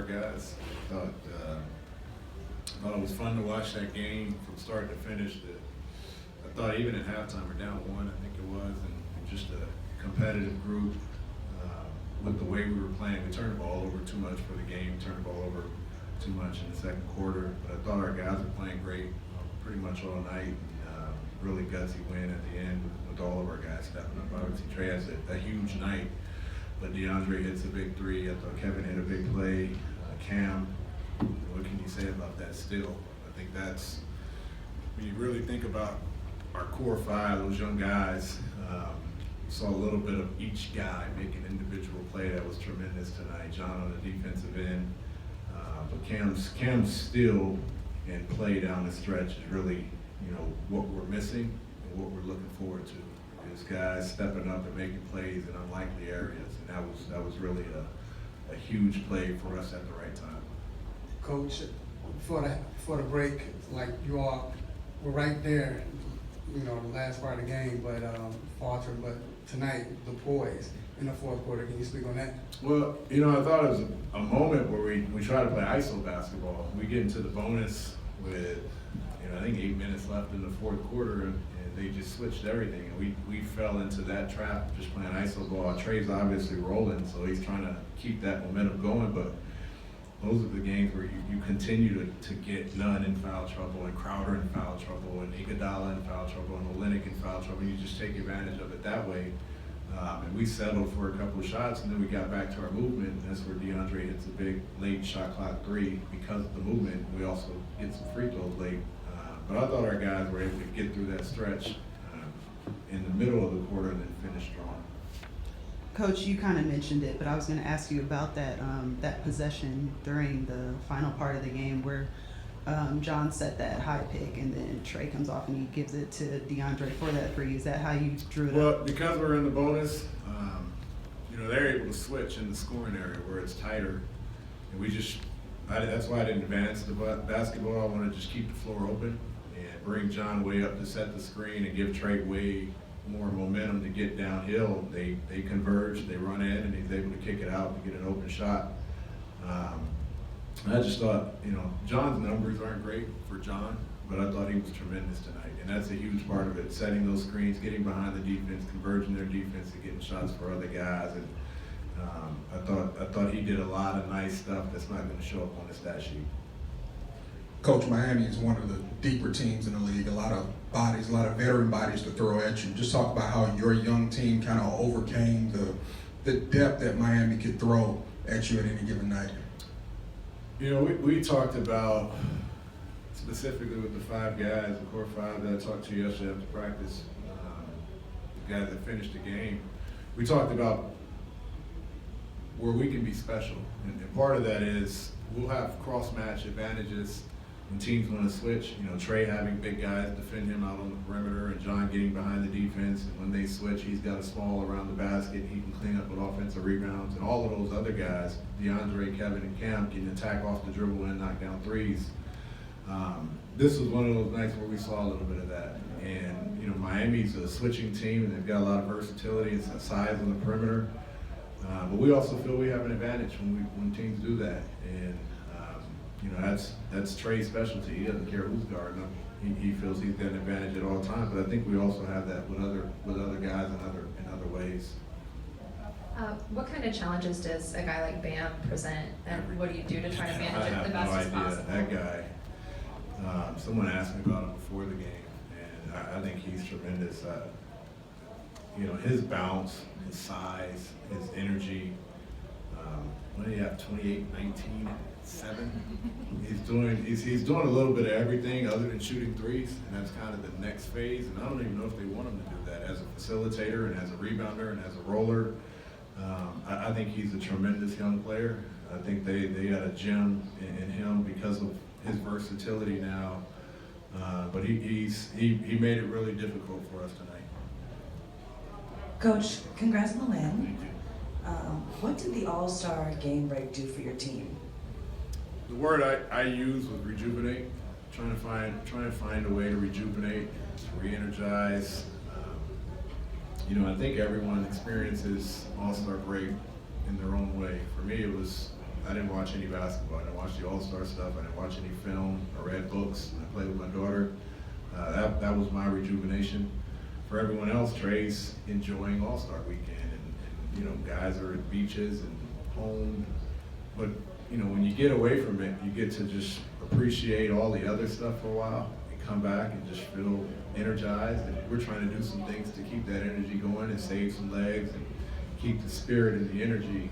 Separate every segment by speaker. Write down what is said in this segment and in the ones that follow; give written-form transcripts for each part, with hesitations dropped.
Speaker 1: guys. Thought it was fun to watch that game from start to finish. I thought even at halftime we're down one, I think it was, and just a competitive group with the way we were playing. We turned the ball over too much for the game, turned the ball over too much in the second quarter. But I thought our guys were playing great pretty much all night. Really gutsy win at the end with all of our guys stepping up. Obviously, Trey has a huge night, but DeAndre hits a big three. I thought Kevin hit a big play. Cam, what can you say about that still? I think that's, when you really think about our core five, those young guys, saw a little bit of each guy make an individual play that was tremendous tonight. John on the defensive end, but Cam's still and play down the stretch is really, what we're missing and what we're looking forward to. Is guys stepping up and making plays in unlikely areas, and that was really a huge play for us at the right time.
Speaker 2: Coach, before the break, like you all were right there, the last part of the game, but faltered. But tonight, the poise in the fourth quarter. Can you speak on that?
Speaker 1: Well, I thought it was a moment where we try to play ISO basketball. We get into the bonus with, I think 8 minutes left in the fourth quarter, and they just switched everything. And we fell into that trap, just playing ISO ball. Trey's obviously rolling, so he's trying to keep that momentum going, but those are the games where you continue to get Nunn in foul trouble, and Crowder in foul trouble, and Iguodala in foul trouble, and Olynyk in foul trouble. You just take advantage of it that way. And we settled for a couple of shots, and then we got back to our movement. And that's where DeAndre hits a big late shot clock three because of the movement. We also get some free throws late. But I thought our guys were able to get through that stretch in the middle of the quarter and then finish strong.
Speaker 3: Coach, you kind of mentioned it, but I was going to ask you about that that possession during the final part of the game where John set that high pick and then Trey comes off and he gives it to DeAndre for that three. Is that how you drew it up?
Speaker 1: Well, because we're in the bonus, they're able to switch in the scoring area where it's tighter. And that's why I didn't advance the basketball. I want to just keep the floor open and bring John way up to set the screen and give Trey way more momentum to get downhill. They converge, they run in, and he's able to kick it out to get an open shot. I just thought, John's numbers aren't great for John, but I thought he was tremendous tonight. And that's a huge part of it, setting those screens, getting behind the defense, converging their defense and getting shots for other guys. And I thought he did a lot of nice stuff that's not going to show up on the stat sheet.
Speaker 4: Coach, Miami is one of the deeper teams in the league. A lot of bodies, a lot of veteran bodies to throw at you. Just talk about how your young team kind of overcame the depth that Miami could throw at you at any given night.
Speaker 1: We talked about, specifically with the five guys, the core five that I talked to yesterday after practice, the guys that finished the game. We talked about where we can be special. And part of that is we'll have cross-match advantages when teams want to switch. Trey having big guys defend him out on the perimeter and John getting behind the defense. And when they switch, he's got a small around the basket. He can clean up with offensive rebounds. And all of those other guys, DeAndre, Kevin, and Cam, can attack off the dribble and knock down threes. This was one of those nights where we saw a little bit of that. And, Miami's a switching team, and they've got a lot of versatility and size on the perimeter. But we also feel we have an advantage when teams do that. And, that's Trey's specialty. He doesn't care who's guarding him. He feels he's got an advantage at all times. But I think we also have that with other guys in other ways.
Speaker 5: What kind of challenges does a guy like Bam present, and what do you do to try to manage it the best as possible?
Speaker 1: That guy. Someone asked me about him before the game, and I think he's tremendous. His bounce, his size, his energy. What do you have? 28, 19, 7. He's doing a little bit of everything other than shooting threes, and that's kind of the next phase. And I don't even know if they want him to do that as a facilitator and as a rebounder and as a roller. I think he's a tremendous young player. I think they got a gem in him because of his versatility now. But he made it really difficult for us tonight.
Speaker 6: Coach, congrats on the win.
Speaker 1: Thank you.
Speaker 6: What did the All-Star game break do for your team?
Speaker 1: The word I use was rejuvenate. Trying to find a way to rejuvenate, to re-energize. I think everyone experiences All-Star break in their own way. For me, it was I didn't watch any basketball. I didn't watch the All-Star stuff. I didn't watch any film. I read books. I played with my daughter. That was my rejuvenation. For everyone else, Trey's enjoying All-Star weekend, and you know, guys are at beaches and home. But you know, when you get away from it, you get to just appreciate all the other stuff for a while and come back and just feel energized. And we're trying to do some things to keep that energy going and save some legs and keep the spirit and the energy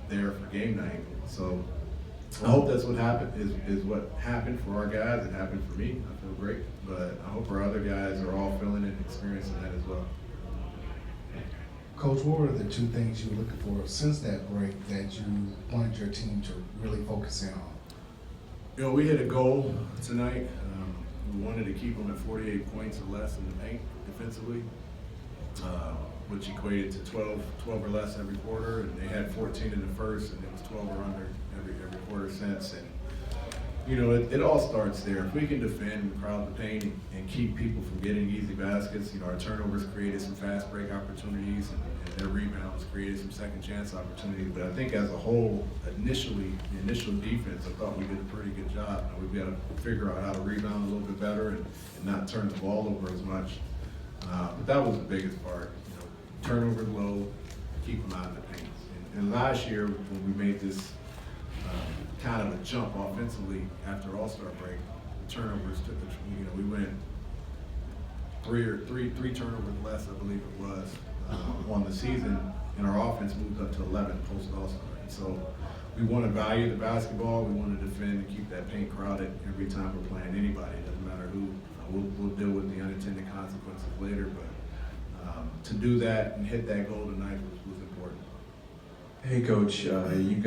Speaker 1: there for game night. So I hope that's what happened, is what happened for our guys. It happened for me. I feel great. But I hope our other guys are all feeling and experiencing that as well.
Speaker 7: Coach, what were the two things you were looking for since that break that you wanted your team to really focus in on?
Speaker 1: You know, we hit a goal tonight. We wanted to keep them at 48 points or less in the paint defensively, which equated to 12 or less every quarter. And they had 14 in the first, and it was 12 or under every quarter since. And you know, it all starts there. If we can defend and crowd the paint and keep people from getting easy baskets, you know, our turnovers created some fast break opportunities, and their rebounds created some second chance opportunities. But I think as a whole, initially, the initial defense, I thought we did a pretty good job. Now, we've got to figure out how to rebound a little bit better and not turn the ball over as much. But that was the biggest part. You know, turnovers low, keep them out of the paint. And last year, when we made this kind of a jump offensively after All-Star break, the turnovers took the, you know, we went three turnovers less, I believe it was, on the season, and our offense moved up to 11 post All-Star. And so we want to value the basketball, we want to defend and keep that paint crowded every time we're playing anybody. It doesn't matter who. We'll deal with the unintended consequences later, but to do that and hit that goal tonight was important.
Speaker 8: Hey Coach, you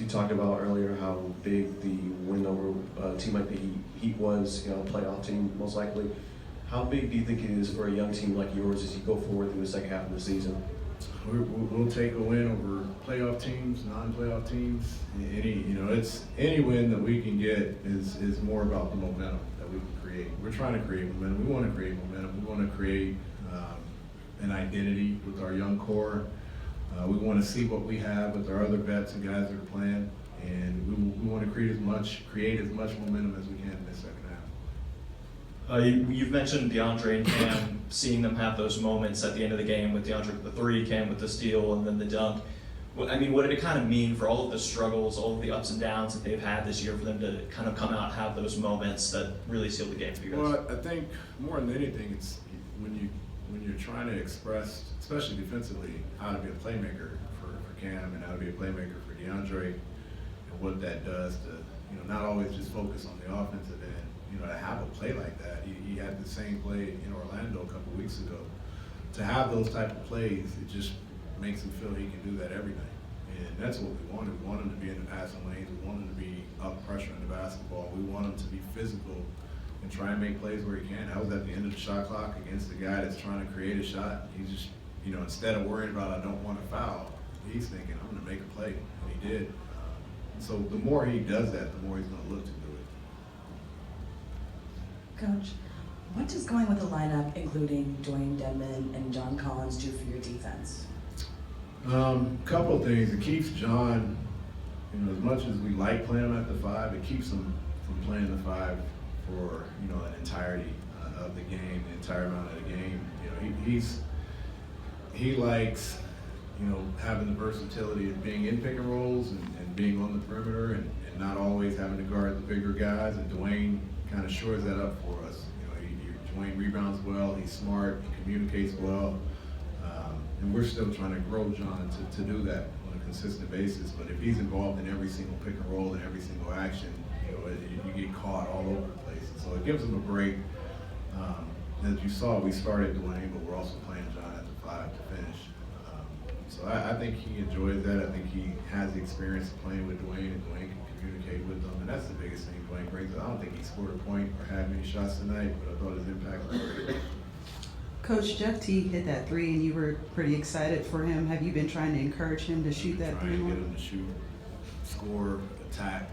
Speaker 8: talked about earlier how big the win over a team like the Heat was, you know, a playoff team most likely. How big do you think it is for a young team like yours as you go forward through the second half of the season?
Speaker 1: We'll take a win over playoff teams, non-playoff teams. Any win that we can get is more about the momentum that we can create. We're trying to create momentum. We want to create momentum. We want to create an identity with our young core. We want to see what we have with our other vets and guys that are playing, and we want to create as much momentum as we can in the second half.
Speaker 9: You've mentioned DeAndre and Cam, seeing them have those moments at the end of the game with DeAndre, the three, Cam with the steal, and then the dunk. I mean, what did it kind of mean for all of the struggles, all of the ups and downs that they've had this year, for them to kind of come out and have those moments that really sealed the game for you guys?
Speaker 1: Well, I think more than anything, it's when you're trying to express, especially defensively, how to be a playmaker for Cam and how to be a playmaker for DeAndre, and what that does to, you know, not always just focus on the offensive end. You know, to have a play like that, he had the same play in Orlando a couple weeks ago. To have those type of plays, it just makes him feel he can do that every night. And that's what we wanted. We want him to be in the passing lanes. We want him to be up pressure in the basketball. We want him to be physical and try and make plays where he can. That was at the end of the shot clock against the guy that's trying to create a shot. He's just, you know, instead of worrying about, I don't want to foul, he's thinking, I'm going to make a play. And he did. So the more he does that, the more he's going to look to do it.
Speaker 6: Coach, what does going with the lineup, including Dwayne Dedman and John Collins, do for your defense?
Speaker 1: Couple of things. It keeps John, you know, as much as we like playing him at the five, it keeps him from playing the five for, you know, an entirety of the game, the entire amount of the game. You know, he likes, you know, having the versatility of being in pick and rolls and being on the perimeter and not always having to guard the bigger guys. And Dwayne kind of shores that up for us. You know, Dwayne rebounds well, he's smart, he communicates well, and we're still trying to grow John to do that on a consistent basis. But if he's involved in every single pick and roll and every single action, you know, you get caught all over the place. And so it gives him a break. As you saw, we started Dwayne, but we're also playing John at the five to finish. So I think he enjoys that. I think he has the experience of playing with Dwayne, and Dwayne can communicate with them, and that's the biggest thing Dwayne brings. I don't think he scored a point or had many shots tonight, but I thought his impact was great.
Speaker 3: Coach, Jeff Teague hit that three, and you were pretty excited for him. Have you been trying to encourage him to shoot that three
Speaker 1: Trying to
Speaker 3: more?
Speaker 1: get him to shoot, score, attack,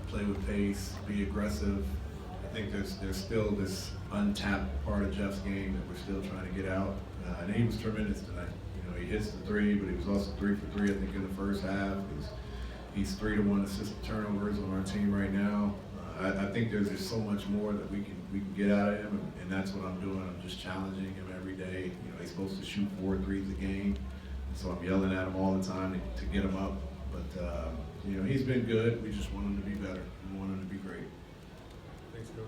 Speaker 1: play with pace, be aggressive. I think there's still this untapped part of Jeff's game that we're still trying to get out, and he was tremendous tonight. You know, he hits the three, but he was also 3 for 3, I think, in the first half. He He's 3 to 1 assist turnovers on our team right now. I think there's just so much more that we can get out of him, and that's what I'm doing. I'm just challenging him every day. You know, he's supposed to shoot 4 threes a game, so I'm yelling at him all the time to get him up. But you know, he's been good. We just want him to be better. We want him to be great.
Speaker 10: Thanks, Coach.